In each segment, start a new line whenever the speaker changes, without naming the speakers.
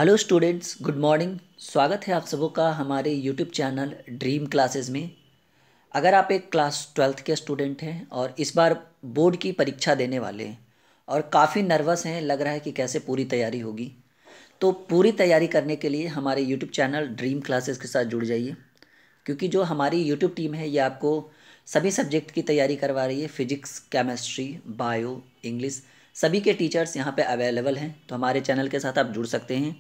Hello students, good morning. स्वागत है आप सबों का हमारे यूट्यूब चैनल ड्रीम क्लासेस में। अगर आप एक क्लास 12th के स्टूडेंट हैं और इस बार बोर्ड की परीक्षा देने वाले हैं और काफ़ी नर्वस हैं, लग रहा है कि कैसे पूरी तैयारी होगी, तो पूरी तैयारी करने के लिए हमारे यूट्यूब चैनल ड्रीम क्लासेस के साथ जुड़ जाइए। क्योंकि जो हमारी यूट्यूब टीम है ये आपको सभी सब्जेक्ट की तैयारी करवा रही है। फिजिक्स, केमिस्ट्री, बायो, इंग्लिश, सभी के टीचर्स यहाँ पे अवेलेबल हैं। तो हमारे चैनल के साथ आप जुड़ सकते हैं,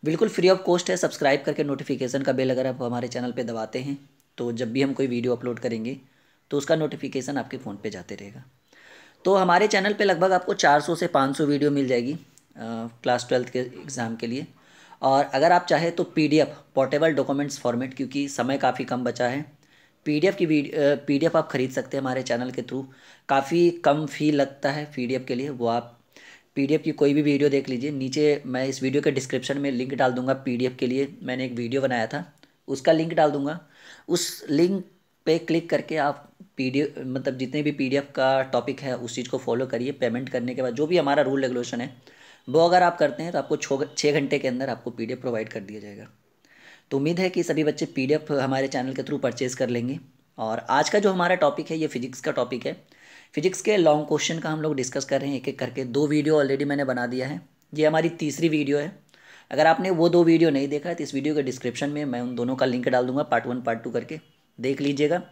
बिल्कुल फ्री ऑफ कॉस्ट है। सब्सक्राइब करके नोटिफिकेशन का बेल अगर आप हमारे चैनल पे दबाते हैं तो जब भी हम कोई वीडियो अपलोड करेंगे तो उसका नोटिफिकेशन आपके फ़ोन पे जाते रहेगा। तो हमारे चैनल पे लगभग आपको 400 से 500 वीडियो मिल जाएगी क्लास 12th के एग्ज़ाम के लिए। और अगर आप चाहें तो पीडीएफ, पोर्टेबल डॉक्यूमेंट्स फॉर्मेट, क्योंकि समय काफ़ी कम बचा है, पीडीएफ आप खरीद सकते हैं हमारे चैनल के थ्रू। काफ़ी कम फ़ी लगता है पीडीएफ के लिए। वो आप पीडीएफ की कोई भी वीडियो देख लीजिए, नीचे मैं इस वीडियो के डिस्क्रिप्शन में लिंक डाल दूंगा। पीडीएफ के लिए मैंने एक वीडियो बनाया था, उसका लिंक डाल दूंगा। उस लिंक पे क्लिक करके आप पीडीएफ, मतलब जितने भी पीडीएफ का टॉपिक है उस चीज़ को फॉलो करिए। पेमेंट करने के बाद जो भी हमारा रूल रेगुलेशन है वो अगर आप करते हैं तो आपको 6 घंटे के अंदर आपको पीडीएफ प्रोवाइड कर दिया जाएगा। तो उम्मीद है कि सभी बच्चे पीडीएफ हमारे चैनल के थ्रू परचेज़ कर लेंगे। और आज का जो हमारा टॉपिक है ये फिजिक्स का टॉपिक है। फिजिक्स के लॉन्ग क्वेश्चन का हम लोग डिस्कस कर रहे हैं एक एक करके। 2 वीडियो ऑलरेडी मैंने बना दिया है, ये हमारी तीसरी वीडियो है। अगर आपने वो 2 वीडियो नहीं देखा है तो इस वीडियो के डिस्क्रिप्शन में मैं उन दोनों का लिंक डाल दूंगा, पार्ट 1 पार्ट 2 करके देख लीजिएगा।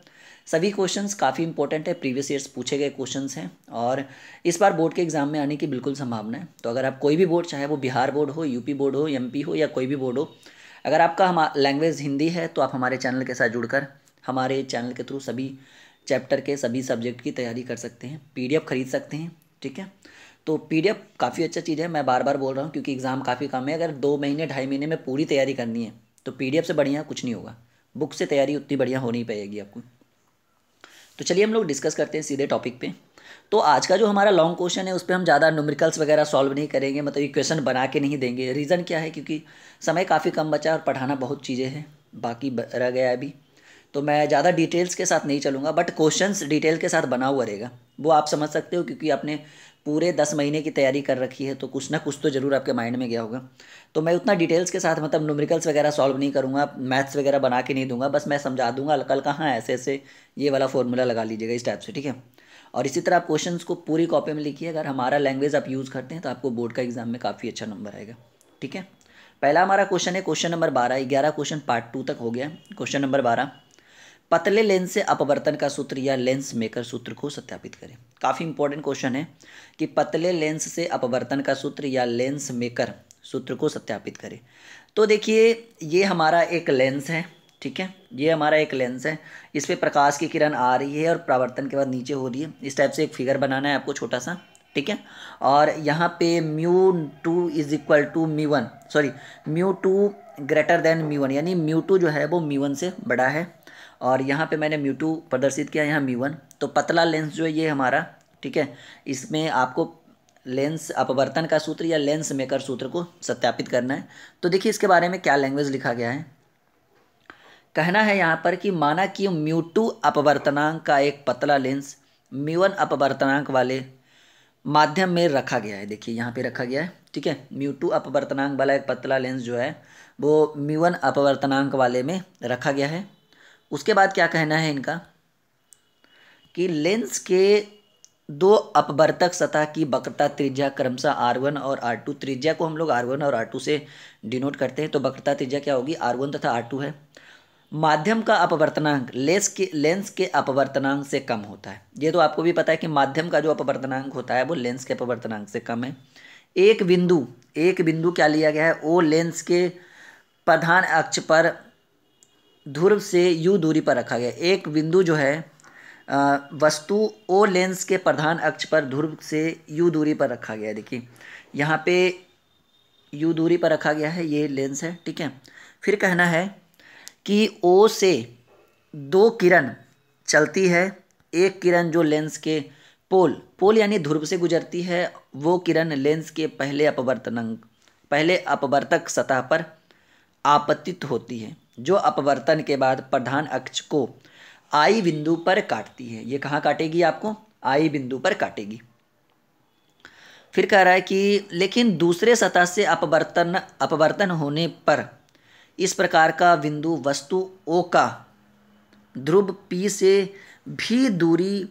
सभी क्वेश्चंस काफ़ी इंपॉर्टेंट है, प्रीवियस ईयर्स पूछे गए क्वेश्चंस हैं और इस बार बोर्ड के एग्जाम में आने की बिल्कुल संभावना है। तो अगर आप कोई भी बोर्ड, चाहे वो बिहार बोर्ड हो, यूपी बोर्ड हो, एमपी हो या कोई भी बोर्ड हो, अगर आपका हम लैंग्वेज हिंदी है तो आप हमारे चैनल के साथ जुड़कर हमारे चैनल के थ्रू सभी चैप्टर के सभी सब्जेक्ट की तैयारी कर सकते हैं। पीडीएफ खरीद सकते हैं, ठीक है। तो पीडीएफ काफ़ी अच्छा चीज़ है, मैं बार बार बोल रहा हूँ क्योंकि एग्ज़ाम काफ़ी कम है। अगर 2 महीने 2.5 महीने में पूरी तैयारी करनी है तो पीडीएफ से बढ़िया कुछ नहीं होगा। बुक से तैयारी उतनी बढ़िया हो नहीं पाएगी आपको। तो चलिए हम लोग डिस्कस करते हैं सीधे टॉपिक पे। तो आज का जो हमारा लॉन्ग क्वेश्चन है उस पर हम ज़्यादा न्यूमेरिकल्स वगैरह सॉल्व नहीं करेंगे, मतलब इक्वेशन बना के नहीं देंगे। रीज़न क्या है, क्योंकि समय काफ़ी कम बचा और पढ़ाना बहुत चीज़ें हैं, बाकी रह गया है अभी। तो मैं ज़्यादा डिटेल्स के साथ नहीं चलूँगा, बट क्वेश्चंस डिटेल के साथ बना हुआ रहेगा, वो आप समझ सकते हो क्योंकि आपने पूरे 10 महीने की तैयारी कर रखी है तो कुछ ना कुछ तो ज़रूर आपके माइंड में गया होगा। तो मैं उतना डिटेल्स के साथ, मतलब न्यूमेरिकल्स वगैरह सॉल्व नहीं करूँगा, मैथ्स वगैरह बना के नहीं दूंगा, बस मैं समझा दूंगा कल कहाँ ऐसे ऐसे ये वाला फॉर्मूला लगा लीजिएगा इस टाइप से, ठीक है। और इसी तरह आप क्वेश्चंस को पूरी कॉपी में लिखिए। अगर हमारा लैंग्वेज आप यूज़ करते हैं तो आपको बोर्ड का एग्जाम में काफ़ी अच्छा नंबर आएगा, ठीक है। पहला हमारा क्वेश्चन है क्वेश्चन नंबर 12। 11 क्वेश्चन पार्ट 2 तक हो गया। क्वेश्चन नंबर 12, पतले लेंस से अपवर्तन का सूत्र या लेंस मेकर सूत्र को सत्यापित करें। काफ़ी इंपॉर्टेंट क्वेश्चन है कि पतले लेंस से अपवर्तन का सूत्र या लेंस मेकर सूत्र को सत्यापित करें। तो देखिए ये हमारा एक लेंस है, ठीक है। ये हमारा एक लेंस है, इस पर प्रकाश की किरण आ रही है और परावर्तन के बाद नीचे हो रही है। इस टाइप से एक फिगर बनाना है आपको छोटा सा, ठीक है। और यहाँ पे μ2 is equal to μ1, sorry μ2 greater than μ1, यानी μ2 जो है वो μ1 से बड़ा है। और यहाँ पे मैंने μ2 प्रदर्शित किया, यहाँ μ1। तो पतला लेंस जो है ये हमारा, ठीक है। इसमें आपको लेंस अपवर्तन का सूत्र या लेंस मेकर सूत्र को सत्यापित करना है। तो देखिए इसके बारे में क्या लैंग्वेज लिखा गया है। कहना है यहाँ पर कि माना कि μ2 अपवर्तनांक का एक पतला लेंस μ1 अपवर्तनांक वाले माध्यम में रखा गया है। देखिए यहाँ पे रखा गया है, ठीक है। μ2 अपवर्तनांक वाला एक पतला लेंस जो है वो μ1 अपवर्तनांक वाले में रखा गया है। उसके बाद क्या कहना है इनका कि लेंस के दो अपवर्तक सतह की वक्रता त्रिज्या क्रमशः R1 और R2, त्रिज्या को हम लोग R1 और R2 से डिनोट करते हैं, तो वक्रता त्रिज्या क्या होगी, R1 तथा R2 है। माध्यम का अपवर्तनांक लेंस के अपवर्तनांक से कम होता है। ये तो आपको भी पता है कि माध्यम का जो अपवर्तनांक होता है वो लेंस के अपवर्तनांक से कम है। एक बिंदु क्या लिया गया है, ओ लेंस के प्रधान अक्ष पर ध्रुव से u दूरी पर रखा गया। एक बिंदु जो है वस्तु ओ लेंस के प्रधान अक्ष पर ध्रुव से u दूरी पर रखा गया है। देखिए यहाँ पे u दूरी पर रखा गया है, ये लेंस है, ठीक है। फिर कहना है कि O से 2 किरण चलती है। एक किरण जो लेंस के पोल यानी ध्रुव से गुजरती है, वो किरण लेंस के पहले अपवर्तक सतह पर आपतित होती है, जो अपवर्तन के बाद प्रधान अक्ष को I बिंदु पर काटती है। ये कहाँ काटेगी, आपको I बिंदु पर काटेगी। फिर कह रहा है कि लेकिन दूसरे सतह से अपवर्तन होने पर इस प्रकार का बिंदु वस्तु O का ध्रुव P से भी दूरी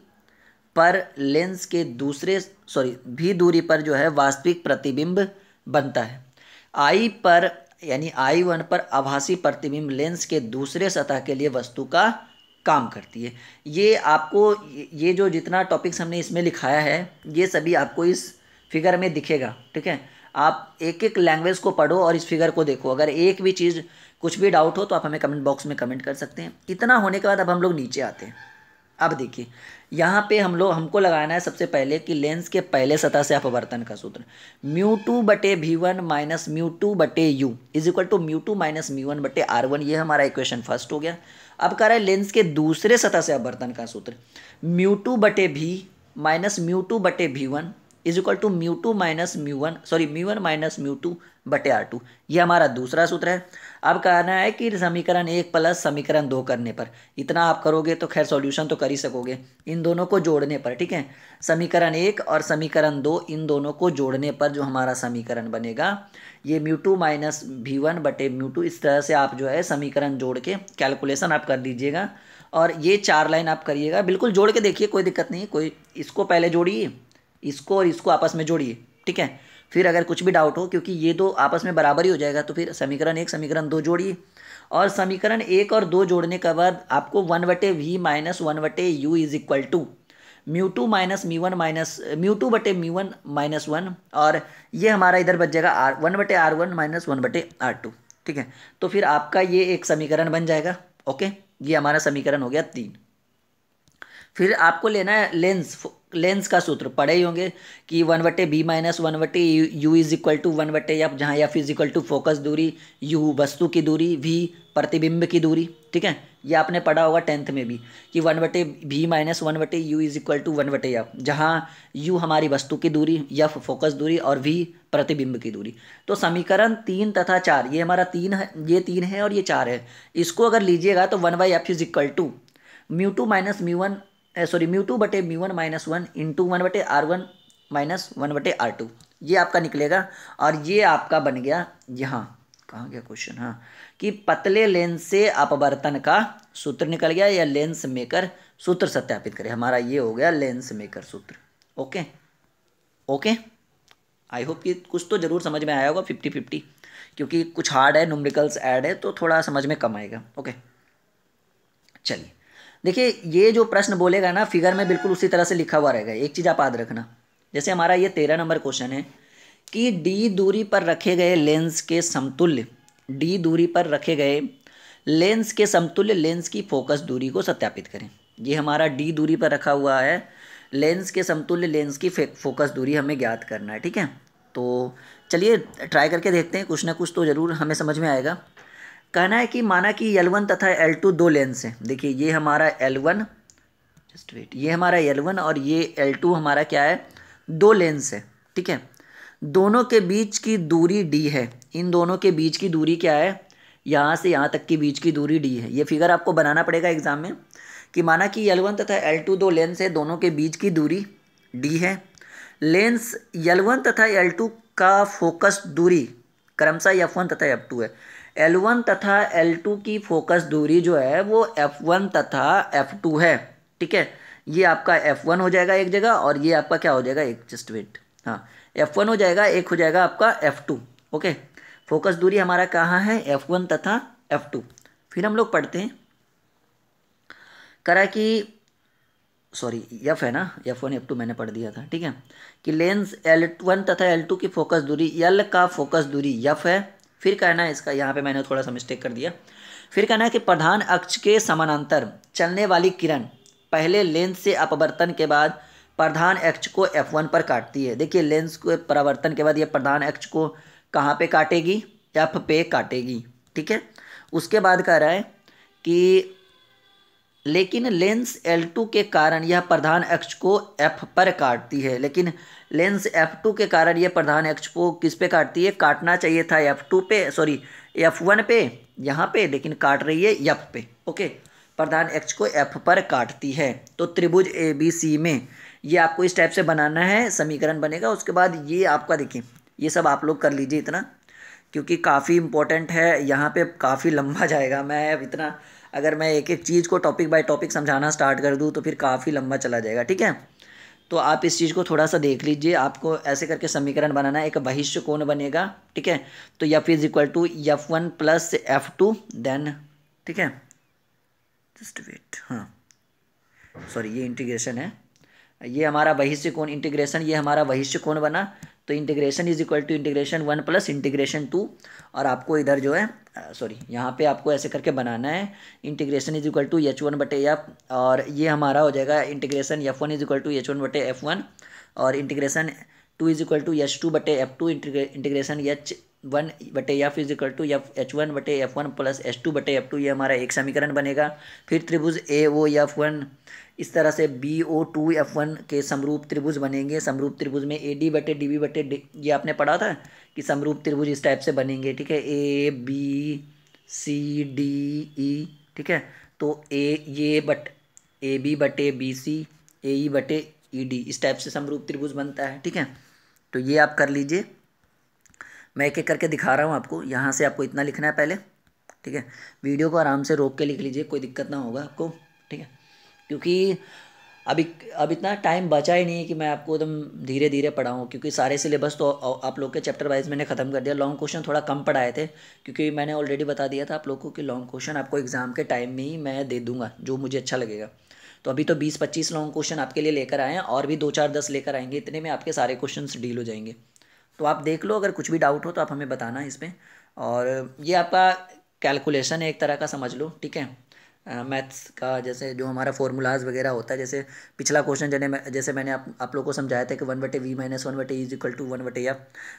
पर लेंस के भी दूरी पर जो है वास्तविक प्रतिबिंब बनता है। I पर यानी I1 पर आभासी प्रतिबिंब लेंस के दूसरे सतह के लिए वस्तु का काम करती है। ये आपको ये जो जितना टॉपिक्स हमने इसमें लिखाया है ये सभी आपको इस फिगर में दिखेगा, ठीक है। आप एक एक लैंग्वेज को पढ़ो और इस फिगर को देखो। अगर एक भी चीज़ कुछ भी डाउट हो तो आप हमें कमेंट बॉक्स में कमेंट कर सकते हैं। इतना होने के बाद अब हम लोग नीचे आते हैं। अब देखिए यहाँ पे हमको लगाना है सबसे पहले कि लेंस के पहले सतह से अपवर्तन का सूत्र μ2/v1 minus μ2/u is equal to μ2 minus μ1/r1। ये हमारा इक्वेशन फर्स्ट हो गया। अब कह रहा है लेंस के दूसरे सतह से अपवर्तन का सूत्र μ2/v minus μ2/v1 is equal to μ1 minus μ2/r2। ये हमारा दूसरा सूत्र है। अब कहना है कि समीकरण 1 प्लस समीकरण 2 करने पर, इतना आप करोगे तो खैर सॉल्यूशन तो कर ही सकोगे, इन दोनों को जोड़ने पर, ठीक है। समीकरण 1 और समीकरण 2 इन दोनों को जोड़ने पर जो हमारा समीकरण बनेगा ये μ2 माइनस v1/μ2। इस तरह से आप जो है समीकरण जोड़ के कैलकुलेशन आप कर दीजिएगा और ये 4 लाइन आप करिएगा। बिल्कुल जोड़ के देखिए, कोई दिक्कत नहीं, कोई इसको पहले जोड़िए, इसको और इसको आपस में जोड़िए, ठीक है। फिर अगर कुछ भी डाउट हो, क्योंकि ये दो आपस में बराबर ही हो जाएगा, तो फिर समीकरण 1 समीकरण 2 जोड़िए और समीकरण 1 और 2 जोड़ने के बाद आपको 1/v minus 1/u is equal to μ2 minus μ1 minus μ2/μ1 minus 1 और ये हमारा इधर बच जाएगा 1/r1 माइनस 1/r2, ठीक है। तो फिर आपका ये एक समीकरण बन जाएगा। ओके, ये हमारा समीकरण हो गया 3। फिर आपको लेना है लेंस का सूत्र, पढ़े ही होंगे कि 1/b minus 1/u is equal to 1/f, जहाँ f is equal to focus दूरी, u वस्तु की दूरी, v प्रतिबिंब की दूरी, ठीक है। ये आपने पढ़ा होगा 10th में भी कि 1/b minus 1/u is equal to 1/f, जहाँ u हमारी वस्तु की दूरी, f फोकस दूरी और v प्रतिबिंब की दूरी। तो समीकरण 3 तथा 4, ये हमारा 3 है, ये 3 है और ये 4 है। इसको अगर लीजिएगा तो 1/f is equal to μ2 minus μ2/μ1 minus 1 into 1/r1 minus 1/r2, ये आपका निकलेगा। और ये आपका बन गया, यहाँ कहाँ गया क्वेश्चन, हाँ, कि पतले लेंस से अपवर्तन का सूत्र निकल गया या लेंस मेकर सूत्र सत्यापित करें। हमारा ये हो गया लेंस मेकर सूत्र। ओके ओके, आई होप कि कुछ तो जरूर समझ में आया होगा 50-50, क्योंकि कुछ हार्ड है, न्यूमेरिकल्स ऐड है तो थोड़ा समझ में कम आएगा। ओके, चलिए देखिए, ये जो प्रश्न बोलेगा ना फिगर में बिल्कुल उसी तरह से लिखा हुआ रहेगा। एक चीज़ आप याद रखना, जैसे हमारा ये 13 नंबर क्वेश्चन है कि d दूरी पर रखे गए लेंस के समतुल्य, d दूरी पर रखे गए लेंस के समतुल्य लेंस की फोकस दूरी को सत्यापित करें। ये हमारा d दूरी पर रखा हुआ है, लेंस के समतुल्य लेंस की फोकस दूरी हमें ज्ञात करना है, ठीक है। तो चलिए ट्राई करके देखते हैं, कुछ ना कुछ तो ज़रूर हमें समझ में आएगा। कहना है कि माना कि L1 तथा L2 दो लेंस हैं। देखिए ये हमारा L1, जस्ट वेट, ये हमारा L1 और ये L2 हमारा क्या है, दो लेंस है, ठीक है। दोनों के बीच की दूरी d है। इन दोनों के बीच की दूरी क्या है, यहाँ से यहाँ तक के बीच की दूरी d है। ये फिगर आपको बनाना पड़ेगा एग्जाम में कि माना कि L1 तथा L2 दो लेंस है, दोनों के बीच की दूरी d है। लेंस L1 तथा L2 का फोकस दूरी क्रमशः F1 तथा F2 है। L1 तथा L2 की फोकस दूरी जो है वो F1 तथा F2 है, ठीक है। ये आपका F1 हो जाएगा एक जगह और ये आपका क्या हो जाएगा, एक जस्ट वेट, हाँ, F1 हो जाएगा, एक हो जाएगा आपका F2। ओके, फोकस दूरी हमारा कहाँ है, F1 तथा F2। फिर हम लोग पढ़ते हैं, करा कि सॉरी F है ना, F1 F2 मैंने पढ़ दिया था, ठीक है, कि लेंस L1 तथा L2 की फोकस दूरी, L का फोकस दूरी F है। फिर कहना है इसका, यहाँ पे मैंने थोड़ा सा मिस्टेक कर दिया। फिर कहना है कि प्रधान अक्ष के समानांतर चलने वाली किरण पहले लेंस से अपवर्तन के बाद प्रधान अक्ष को F1 पर काटती है। देखिए लेंस को परावर्तन के बाद ये प्रधान अक्ष को कहाँ पे काटेगी, F पे काटेगी, ठीक है। उसके बाद कह रहा है कि लेकिन लेंस L2 के कारण यह प्रधान अक्ष को F पर काटती है। लेकिन लेंस F2 के कारण यह प्रधान अक्ष को किस पे काटती है, काटना चाहिए था F2 पे, सॉरी F1 पे यहाँ पे, लेकिन काट रही है F पे। ओके, प्रधान अक्ष को F पर काटती है। तो त्रिभुज ABC में ये आपको इस टाइप से बनाना है, समीकरण बनेगा। उसके बाद ये आपका देखिए, ये सब आप लोग कर लीजिए इतना, क्योंकि काफ़ी इंपॉर्टेंट है, यहाँ पे काफ़ी लंबा जाएगा। मैं अब इतना अगर मैं एक एक चीज़ को टॉपिक बाय टॉपिक समझाना स्टार्ट कर दूँ तो फिर काफ़ी लंबा चला जाएगा, ठीक है। तो आप इस चीज़ को थोड़ा सा देख लीजिए, आपको ऐसे करके समीकरण बनाना है। एक बहिष्य कोण बनेगा, ठीक है। तो F is equal to F1 plus F2 then, ठीक है, जस्ट वेट, हाँ सॉरी ये इंटीग्रेशन है, ये हमारा बहिष्य कोण इंटीग्रेशन, ये हमारा बहिष्य कोण बना। तो integration is equal to integration 1 plus integration 2, और आपको इधर जो है सॉरी यहाँ पे आपको ऐसे करके बनाना है, integration is equal to H1/F, और ये हमारा हो जाएगा integration F1 is equal to H1/F1, और integration 2 is equal to H2/F2, integration H1/F is equal to H1/F1 plus H2/F2, ये हमारा एक समीकरण बनेगा। फिर त्रिभुज AOF1 इस तरह से BO2F1 के समरूप त्रिभुज बनेंगे। समरूप त्रिभुज में AD/DB/D, ये आपने पढ़ा था कि समरूप त्रिभुज इस टाइप से बनेंगे, ठीक है, ABCDE, ठीक है। तो AB/BC, AE/ED, इस टाइप से समरूप त्रिभुज बनता है, ठीक है। तो ये आप कर लीजिए, मैं एक एक करके दिखा रहा हूँ आपको। यहाँ से आपको इतना लिखना है पहले, ठीक है। वीडियो को आराम से रोक के लिख लीजिए, कोई दिक्कत ना होगा आपको, ठीक है, क्योंकि अब इतना टाइम बचा ही नहीं है कि मैं आपको एकदम धीरे धीरे पढ़ाऊँ, क्योंकि सारे सिलेबस तो आप लोग के चैप्टर वाइज मैंने ख़त्म कर दिया। लॉन्ग क्वेश्चन थोड़ा कम पढ़ाए थे, क्योंकि मैंने ऑलरेडी बता दिया था आप लोग को कि लॉन्ग क्वेश्चन आपको एग्ज़ाम के टाइम में ही मैं दे दूंगा, जो मुझे अच्छा लगेगा। तो अभी तो 20-25 लॉन्ग क्वेश्चन आपके लिए लेकर आए हैं, और भी 2-4-10 लेकर आएंगे, इतने में आपके सारे क्वेश्चन डील हो जाएंगे। तो आप देख लो, अगर कुछ भी डाउट हो तो आप हमें बताना इसमें। और ये आपका कैलकुलेशन है एक तरह का, समझ लो, ठीक है, मैथ्स का, जैसे जो हमारा फॉर्मूलाज वगैरह होता है। जैसे पिछला क्वेश्चन जैसे मैंने आप लोगों को समझाया था कि 1/V minus 1/E is equal to 1/F।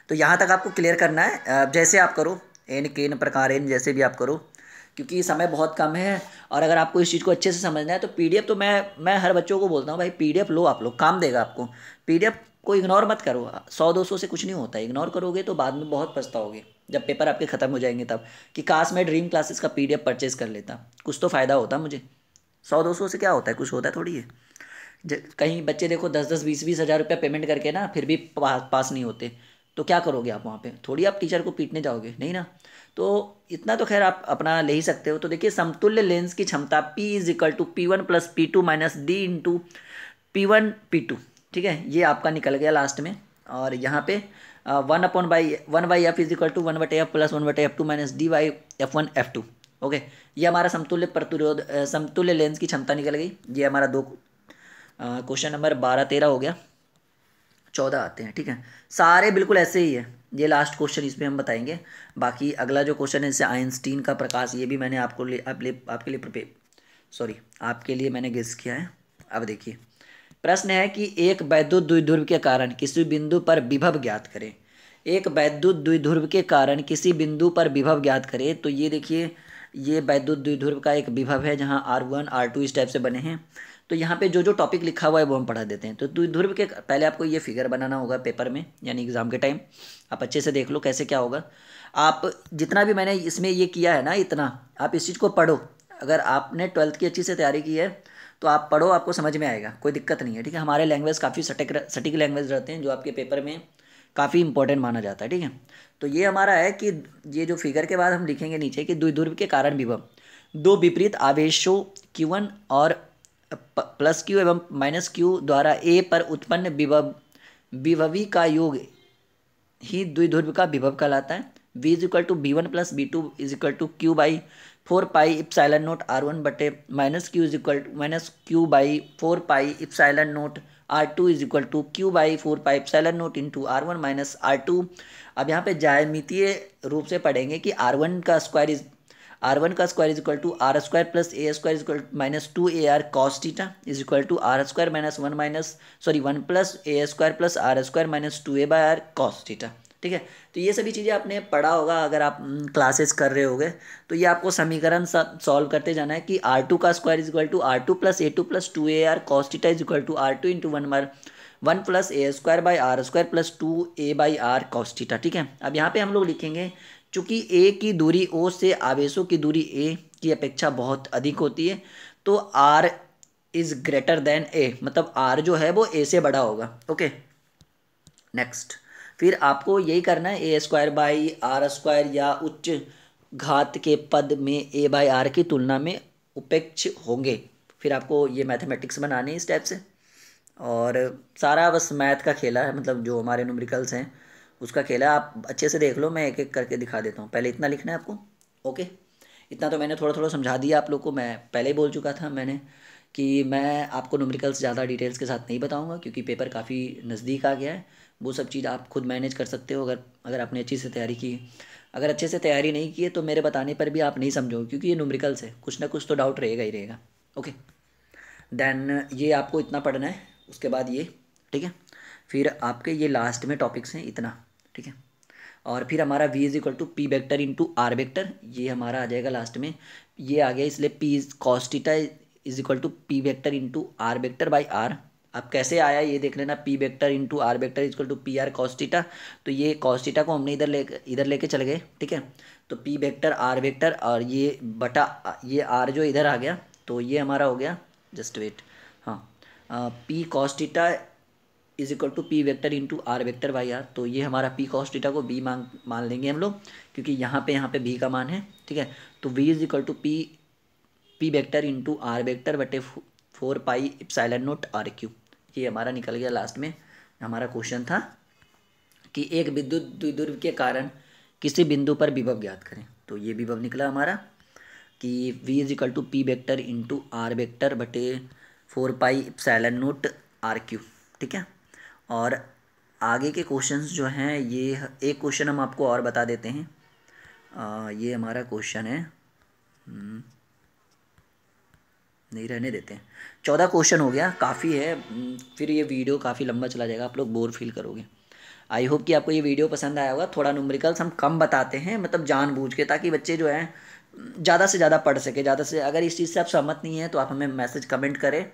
तो यहाँ तक आपको क्लियर करना है, जैसे आप करो, एन केन प्रकार एन, जैसे भी आप करो, क्योंकि समय बहुत कम है। और अगर आपको इस चीज़ को अच्छे से समझना है तो PDF तो मैं हर बच्चों को बोलता हूँ भाई, PDF लो, आप लोग काम देगा आपको। PDF को इग्नोर मत करो, 100-200 से कुछ नहीं होता है, इग्नोर करोगे तो बाद में बहुत पछताओगे जब पेपर आपके ख़त्म हो जाएंगे तब, कि काश मैं ड्रीम क्लासेस का PDF परचेज कर लेता, कुछ तो फ़ायदा होता मुझे। 100-200 से क्या होता है, कुछ होता है थोड़ी है। कहीं बच्चे देखो 10-10, 20-20 हज़ार रुपया पेमेंट करके ना फिर भी पास नहीं होते, तो क्या करोगे आप वहाँ पे? थोड़ी आप टीचर को पीटने जाओगे, नहीं ना। तो इतना तो खैर आप अपना ले ही सकते हो। तो देखिए, समतुल्य लेंस की क्षमता P is equal to P1 plus P2 minus D into P1 P2, ठीक है, ये आपका निकल गया लास्ट में। और यहाँ पे 1/F is equal to 1/F plus 1/F2 minus D/F1/F2, okay. ये हमारा समतुल्य प्रतिरोध समतुल्य लेंस की क्षमता निकल गई। ये हमारा दो क्वेश्चन नंबर 12-13 हो गया। 14 आते हैं, ठीक है, सारे बिल्कुल ऐसे ही है। ये लास्ट क्वेश्चन इसमें हम बताएंगे। बाकी अगला जो क्वेश्चन है, जैसे आइंस्टीन का प्रकाश, ये भी मैंने आपके लिए मैंने गेस किया है। अब देखिए, प्रश्न है कि एक वैद्युत द्विध्रुव के कारण किसी बिंदु पर विभव ज्ञात करें। एक वैद्युत द्विध्रुव के कारण किसी बिंदु पर विभव ज्ञात करें। तो ये देखिए, ये वैद्युत द्विध्रुव का एक विभव है, जहाँ R1 R2 इस टाइप से बने हैं। तो यहाँ पे जो जो टॉपिक लिखा हुआ है वो हम पढ़ा देते हैं। तो द्विध्रुव के पहले आपको ये फिगर बनाना होगा पेपर में, यानी एग्जाम के टाइम। आप अच्छे से देख लो कैसे क्या होगा। आप जितना भी मैंने इसमें ये किया है ना, इतना आप इस चीज़ को पढ़ो। अगर आपने 12th की अच्छी से तैयारी की है तो आप पढ़ो, आपको समझ में आएगा, कोई दिक्कत नहीं है, ठीक है। हमारे लैंग्वेज काफ़ी सटीक लैंग्वेज रहते हैं, जो आपके पेपर में काफ़ी इंपॉर्टेंट माना जाता है, ठीक है। तो ये हमारा है कि ये जो फिगर के बाद हम लिखेंगे नीचे कि द्विध्रुव के कारण विभव, दो विपरीत आवेशों Q1 और प्लस Q एवं माइनस Q द्वारा A पर उत्पन्न विभवी का योग ही द्विध्रुव का विभव कहलाता है। V is equal to B1 plus B2 is equal to Q by 4 pi epsilon naught R1 बटे minus Q is equal to minus Q by 4 pi epsilon naught R2 is equal to Q by 4 pi epsilon naught into R1 minus R2। अब यहाँ पे ज्यामितीय रूप से पढ़ेंगे कि R1 का square is equal to R square plus A square is equal minus 2AR cos theta is equal to R square minus 1 plus A square plus R square minus 2A/R cos theta, ठीक है। तो ये सभी चीज़ें आपने पढ़ा होगा अगर आप क्लासेस कर रहे होगे। तो ये आपको समीकरण सॉल्व करते जाना है कि R2 का square is equal to R2 plus A2 plus 2AR cos theta is equal to R2 into 1 plus A square by R square plus 2A/R cos theta, ठीक है। अब यहाँ पे हम लोग लिखेंगे, चूंकि A की दूरी O से आवेशों की दूरी A की अपेक्षा बहुत अधिक होती है, तो R इज ग्रेटर देन ए, मतलब आर जो है वो ए से बड़ा होगा। ओके, नेक्स्ट फिर आपको यही करना है, ए स्क्वायर बाई आर स्क्वायर या उच्च घात के पद में ए बाई आर की तुलना में उपेक्ष होंगे। फिर आपको ये मैथमेटिक्स बनानी है इस टाइप से, और सारा बस मैथ का खेला है, मतलब जो हमारे न्यूमेरिकल्स हैं उसका खेला है। आप अच्छे से देख लो, मैं एक एक करके दिखा देता हूँ। पहले इतना लिखना है आपको। ओके, इतना तो मैंने थोड़ा थोड़ा समझा दिया आप लोग को। मैं पहले ही बोल चुका था मैंने कि मैं आपको न्यूमेरिकल्स ज़्यादा डिटेल्स के साथ नहीं बताऊंगा, क्योंकि पेपर काफ़ी नज़दीक आ गया है। वो सब चीज़ आप खुद मैनेज कर सकते हो, अगर अगर आपने अच्छी से तैयारी की। अगर अच्छे से तैयारी नहीं की है तो मेरे बताने पर भी आप नहीं समझोगे, क्योंकि ये न्यूमेरिकल्स है, कुछ ना कुछ तो डाउट रहेगा ही रहेगा। ओके, देन ये आपको इतना पढ़ना है, उसके बाद ये, ठीक है। फिर आपके ये लास्ट में टॉपिक्स हैं इतना, ठीक है। और फिर हमारा v is equal to P vector into R vector, ये हमारा आ जाएगा लास्ट में। ये आ गया, इसलिए p is cos theta is equal to P vector into R vector by R. अब कैसे आया ये देख लेना, P vector into R vector is equal to P R cos theta. तो ये कॉस थीटा को हमने इधर लेके चले गए, ठीक है। तो पी वेक्टर आर वेक्टर और ये बटा ये आर जो इधर आ गया, तो ये हमारा हो गया, जस्ट वेट, हाँ, P cos theta is equal to P vector into R vector by R. तो ये हमारा पी कॉस थीटा को बी मान लेंगे हम लोग, क्योंकि यहाँ पे बी का मान है, ठीक है। तो V is equal to P vector into R vector बटे 4 pi epsilon naught R Q. ये हमारा निकल गया लास्ट में। हमारा क्वेश्चन था कि एक विद्युत द्विध्रुव के कारण किसी बिंदु पर विभव ज्ञात करें। तो ये विभव निकला हमारा कि v is equal to P vector into R vector बटे 4 pi epsilon naught R Q, ठीक है। और आगे के क्वेश्चंस जो हैं, ये एक क्वेश्चन हम आपको और बता देते हैं। ये हमारा क्वेश्चन है, नहीं रहने देते हैं। 14 क्वेश्चन हो गया, काफ़ी है। फिर ये वीडियो काफ़ी लंबा चला जाएगा, आप लोग बोर फील करोगे। आई होप कि आपको ये वीडियो पसंद आया होगा। थोड़ा न्यूमेरिकल्स हम कम बताते हैं, मतलब जानबूझ के, ताकि बच्चे जो हैं ज़्यादा से ज़्यादा पढ़ सके। ज़्यादा से, अगर इस चीज़ से आप सहमत नहीं हैं तो आप हमें मैसेज कमेंट करें।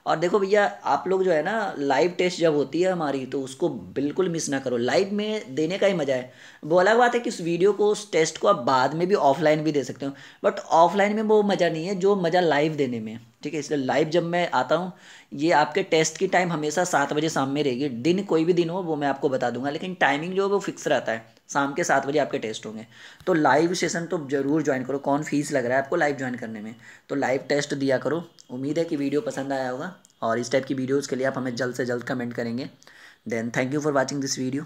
और देखो भैया, आप लोग जो है ना, लाइव टेस्ट जब होती है हमारी, तो उसको बिल्कुल मिस ना करो। लाइव में देने का ही मज़ा है। वो अलग बात है कि उस वीडियो को, उस टेस्ट को आप बाद में भी ऑफलाइन भी दे सकते हो, बट ऑफलाइन में वो मज़ा नहीं है जो मज़ा लाइव देने में है, ठीक है। इसलिए लाइव जब मैं आता हूँ, ये आपके टेस्ट की टाइम हमेशा 7 बजे शाम में रहेगी। दिन कोई भी दिन हो वो मैं आपको बता दूंगा, लेकिन टाइमिंग जो है वो फिक्स रहता है, शाम के 7 बजे आपके टेस्ट होंगे। तो लाइव सेशन तो ज़रूर ज्वाइन करो। कौन फीस लग रहा है आपको लाइव ज्वाइन करने में, तो लाइव टेस्ट दिया करो। उम्मीद है कि वीडियो पसंद आया होगा, और इस टाइप की वीडियोज़ के लिए आप हमें जल्द से जल्द कमेंट करेंगे। Then thank you for watching this video.